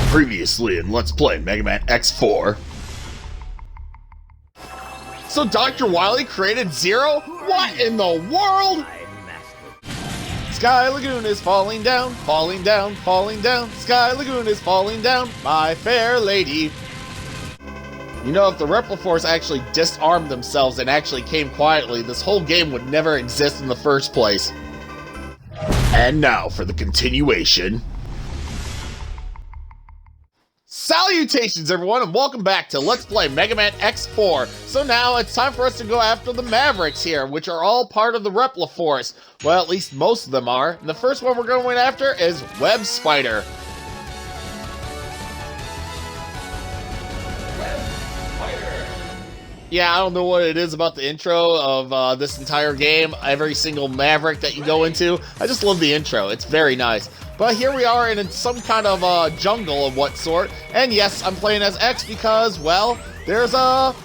Previously in Let's Play Mega Man X4. So Dr. Wily created Zero? What in the world? Sky Lagoon is falling down, falling down, falling down. Sky Lagoon is falling down, my fair lady. You know, if the Repliforce actually disarmed themselves and actually came quietly, this whole game would never exist in the first place. And now for the continuation. Salutations everyone, and welcome back to Let's Play Mega Man X4. So now it's time for us to go after the Mavericks here, which are all part of the Repliforce. Well, at least most of them are. And the first one we're going after is Web Spider. Yeah, I don't know what it is about the intro of this entire game, every single Maverick that you go into. I just love the intro, it's very nice. But here we are in some kind of jungle of what sort. And yes, I'm playing as X because, well, there's a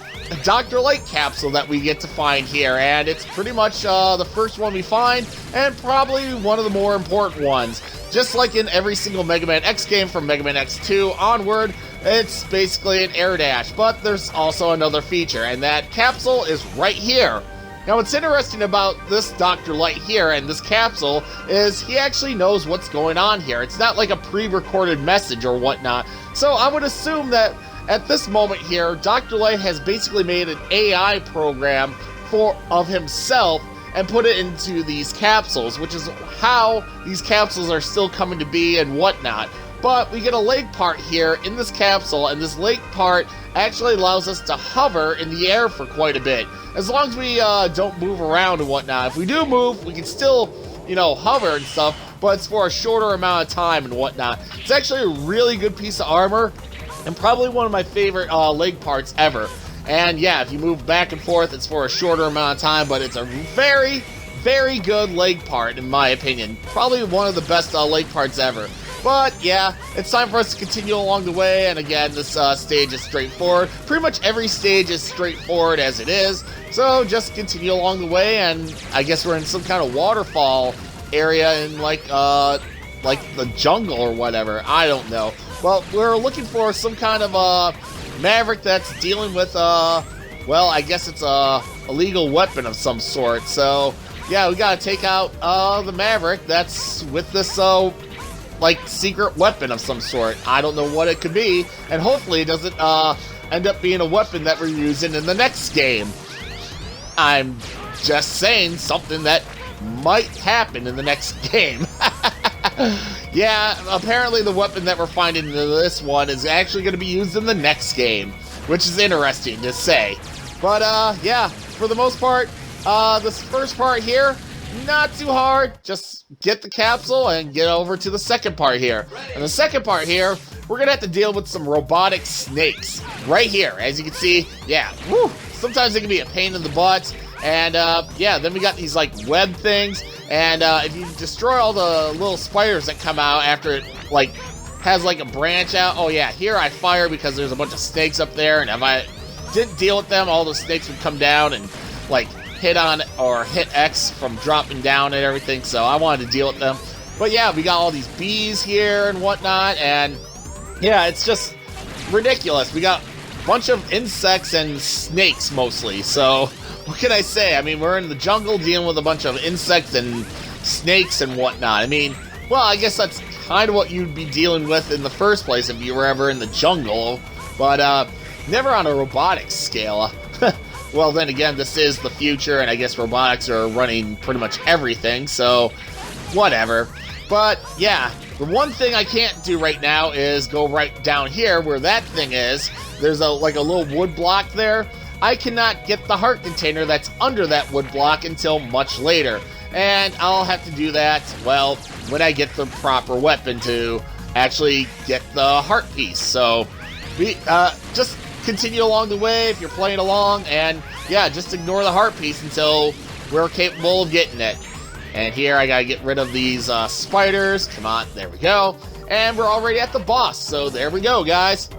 Dr. Light Capsule that we get to find here. And it's pretty much the first one we find, and probably one of the more important ones. Just like in every single Mega Man X game from Mega Man X2 onward, it's basically an air dash. But there's also another feature, and that capsule is right here. Now, what's interesting about this Dr. Light here and this capsule is he actually knows what's going on here. It's not like a pre-recorded message or whatnot. So I would assume that at this moment here, Dr. Light has basically made an AI program of himself and put it into these capsules, which is how these capsules are still coming to be and whatnot. But we get a leg part here in this capsule, and this leg part actually allows us to hover in the air for quite a bit. As long as we don't move around and whatnot. If we do move, we can still, you know, hover and stuff, but it's for a shorter amount of time and whatnot. It's actually a really good piece of armor, and probably one of my favorite leg parts ever. And yeah, if you move back and forth, it's for a shorter amount of time, but it's a very, very good leg part, in my opinion. Probably one of the best leg parts ever. But yeah, it's time for us to continue along the way, and again, this stage is straightforward. Pretty much every stage is straightforward as it is, so just continue along the way, and I guess we're in some kind of waterfall area in like the jungle or whatever, I don't know. Well, we're looking for some kind of Maverick that's dealing with, well, I guess it's a illegal weapon of some sort, so yeah, we gotta take out the Maverick that's with this like secret weapon of some sort. I don't know what it could be, and hopefully it doesn't end up being a weapon that we're using in the next game. I'm just saying something that might happen in the next game. Yeah, apparently the weapon that we're finding in this one is actually going to be used in the next game, which is interesting to say. But yeah, for the most part, this first part here, not too hard. Just get the capsule and get over to the second part here. And the second part here, we're gonna have to deal with some robotic snakes right here. As you can see, yeah, woo, sometimes they can be a pain in the butt. And yeah, then we got these like web things. And if you destroy all the little spiders that come out after it like has like a branch out, oh yeah, here I fire because there's a bunch of snakes up there, and if I didn't deal with them, all the snakes would come down and like hit on or hit X from dropping down and everything, so I wanted to deal with them. But yeah, we got all these bees here and whatnot, and yeah, it's just ridiculous. We got a bunch of insects and snakes mostly, so what can I say? I mean, we're in the jungle dealing with a bunch of insects and snakes and whatnot. I mean, well, I guess that's kind of what you'd be dealing with in the first place if you were ever in the jungle, but never on a robotics scale. Well, then again, this is the future, and I guess robotics are running pretty much everything, so whatever. But yeah, the one thing I can't do right now is go right down here where that thing is. There's like a little wood block there. I cannot get the heart container that's under that wood block until much later. And I'll have to do that, well, when I get the proper weapon to actually get the heart piece. So, just continue along the way if you're playing along, and yeah, just ignore the heart piece until we're capable of getting it. And here I gotta get rid of these spiders. Come on, there we go. And we're already at the boss, so there we go, guys.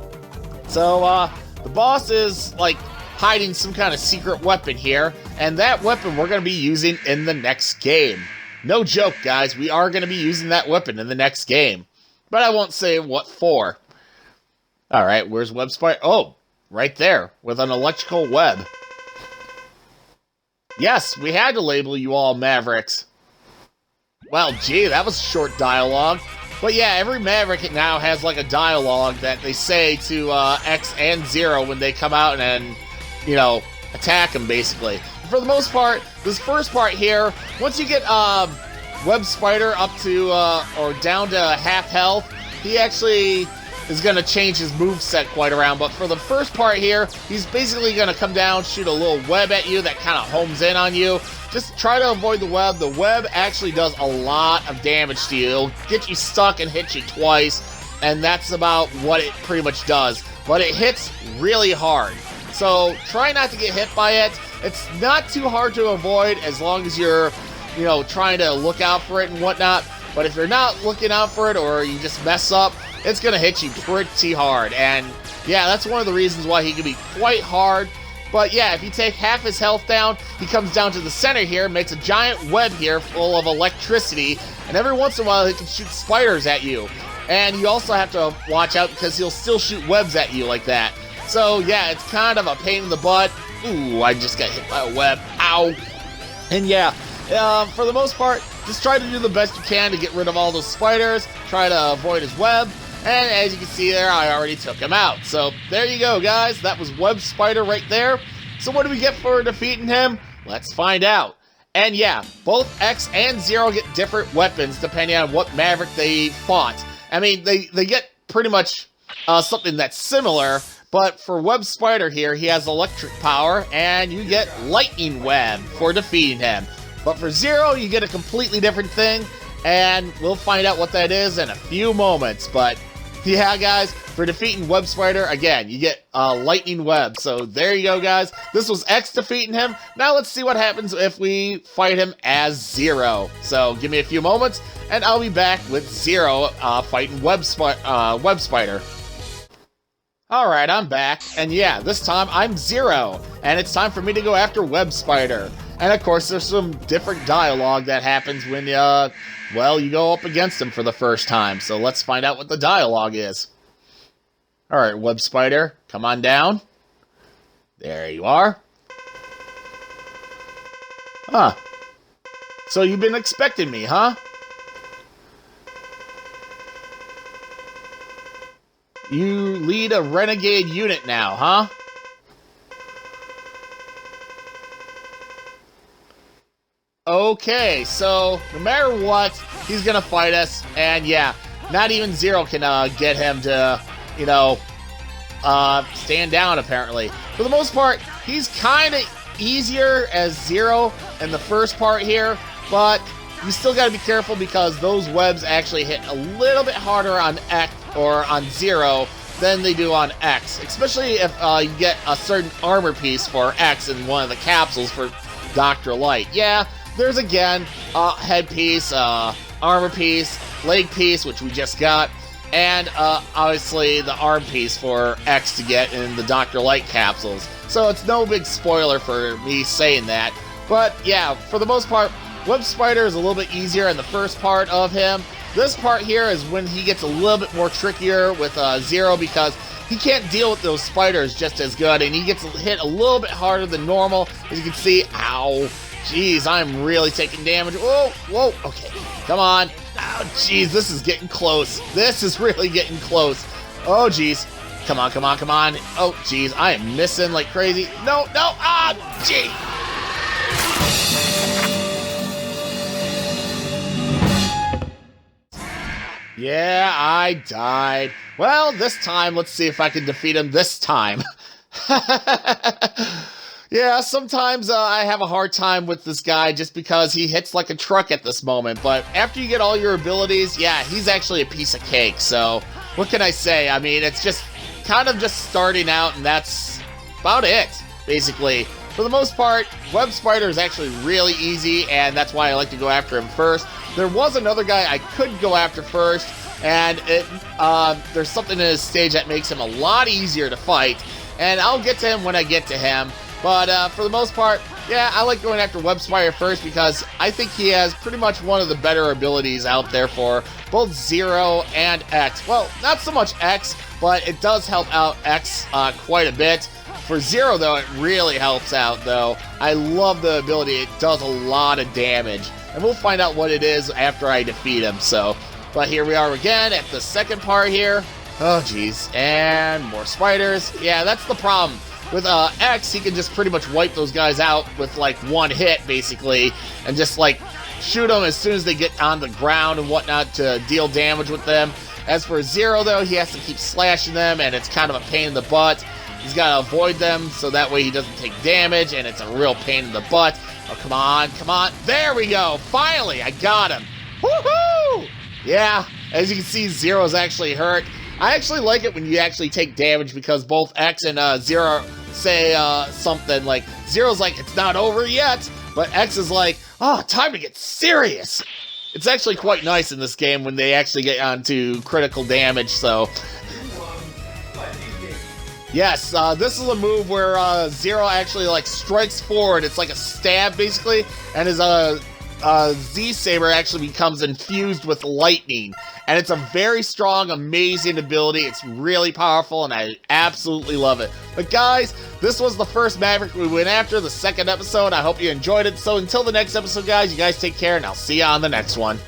So the boss is like hiding some kind of secret weapon here, and that weapon we're gonna be using in the next game. No joke, guys, we are gonna be using that weapon in the next game. But I won't say what for. Alright, where's Web Spider? Oh, right there, with an electrical web. Yes, we had to label you all Mavericks. Well, gee, that was short dialogue. But yeah, every Maverick now has like a dialogue that they say to X and Zero when they come out and, you know, attack them, basically. For the most part, this first part here, once you get Web Spider up to, or down to half health, he actually is going to change his moveset quite around. But for the first part here, he's basically going to come down, shoot a little web at you that kind of homes in on you. Just try to avoid the web. The web actually does a lot of damage to you. It'll get you stuck and hit you twice, and that's about what it pretty much does. But it hits really hard. So try not to get hit by it. It's not too hard to avoid as long as you're, you know, trying to look out for it and whatnot. But if you're not looking out for it or you just mess up, it's going to hit you pretty hard. And yeah, that's one of the reasons why he can be quite hard. But yeah, if you take half his health down, he comes down to the center here, makes a giant web here full of electricity, and every once in a while he can shoot spiders at you. And you also have to watch out because he'll still shoot webs at you like that. So yeah, it's kind of a pain in the butt. Ooh, I just got hit by a web. Ow. And yeah, for the most part, just try to do the best you can to get rid of all those spiders, try to avoid his web. And as you can see there, I already took him out. So there you go, guys. That was Web Spider right there. So what do we get for defeating him? Let's find out. And yeah, both X and Zero get different weapons depending on what Maverick they fought. I mean, they get pretty much something that's similar, but for Web Spider here, he has electric power, and you get Lightning Web for defeating him. But for Zero, you get a completely different thing, and we'll find out what that is in a few moments. But yeah, guys, for defeating Web Spider, again, you get Lightning Web. So there you go, guys. This was X defeating him. Now let's see what happens if we fight him as Zero. So give me a few moments, and I'll be back with Zero fighting Web Spider. Alright, I'm back, and yeah, this time I'm Zero, and it's time for me to go after Web Spider. And of course, there's some different dialogue that happens when well, you go up against him for the first time. So let's find out what the dialogue is. Alright, Web Spider, come on down. There you are. Huh. So you've been expecting me, huh? You lead a renegade unit now, huh? Okay, so no matter what, he's gonna fight us, and yeah, not even Zero can get him to, you know, stand down, apparently. For the most part, he's kind of easier as Zero in the first part here, but you still gotta be careful because those webs actually hit a little bit harder on X or on Zero than they do on X, especially if you get a certain armor piece for X in one of the capsules for Dr. Light. Yeah, there's again headpiece, armor piece, leg piece, which we just got, and obviously the arm piece for X to get in the Dr. Light capsules. So it's no big spoiler for me saying that. But yeah, for the most part, Web Spider is a little bit easier in the first part of him. This part here is when he gets a little bit more trickier with Zero because he can't deal with those spiders just as good, and he gets hit a little bit harder than normal. As you can see, ow, jeez, I'm really taking damage. Whoa, whoa, okay, come on. Oh, jeez, this is getting close. This is really getting close. Oh, jeez. Come on, come on, come on. Oh, jeez, I am missing like crazy. No, no, ah, jeez. Yeah, I died. Well, this time, let's see if I can defeat him this time. Yeah, sometimes I have a hard time with this guy just because he hits like a truck at this moment. But after you get all your abilities, yeah, he's actually a piece of cake. So what can I say? I mean, it's just kind of just starting out, and that's about it, basically. For the most part, Web Spider is actually really easy, and that's why I like to go after him first. There was another guy I could go after first, and there's something in his stage that makes him a lot easier to fight, and I'll get to him when I get to him. But for the most part, Yeah, I like going after Web Spider first because I think he has pretty much one of the better abilities out there for both Zero and X. Well, not so much X, but it does help out X quite a bit. For Zero, though, it really helps out, though. I love the ability. It does a lot of damage. And we'll find out what it is after I defeat him, so. But here we are again at the second part here. Oh, jeez. And more spiders. Yeah, that's the problem. With X, he can just pretty much wipe those guys out with, like, one hit, basically. And just, like, shoot them as soon as they get on the ground and whatnot to deal damage with them. As for Zero, though, he has to keep slashing them, and it's kind of a pain in the butt. He's got to avoid them so that way he doesn't take damage, and it's a real pain in the butt. Oh, come on, come on. There we go. Finally, I got him. Woohoo! Yeah, as you can see, Zero's actually hurt. I actually like it when you actually take damage because both X and Zero say something like, Zero's like, it's not over yet, but X is like, oh, time to get serious. It's actually quite nice in this game when they actually get onto critical damage, so. Yes, this is a move where Zero actually like strikes forward. It's like a stab basically, and his Z-Saber actually becomes infused with lightning. And it's a very strong, amazing ability. It's really powerful, and I absolutely love it. But guys, this was the first Maverick we went after, the second episode. I hope you enjoyed it. So until the next episode, guys, you guys take care, and I'll see you on the next one.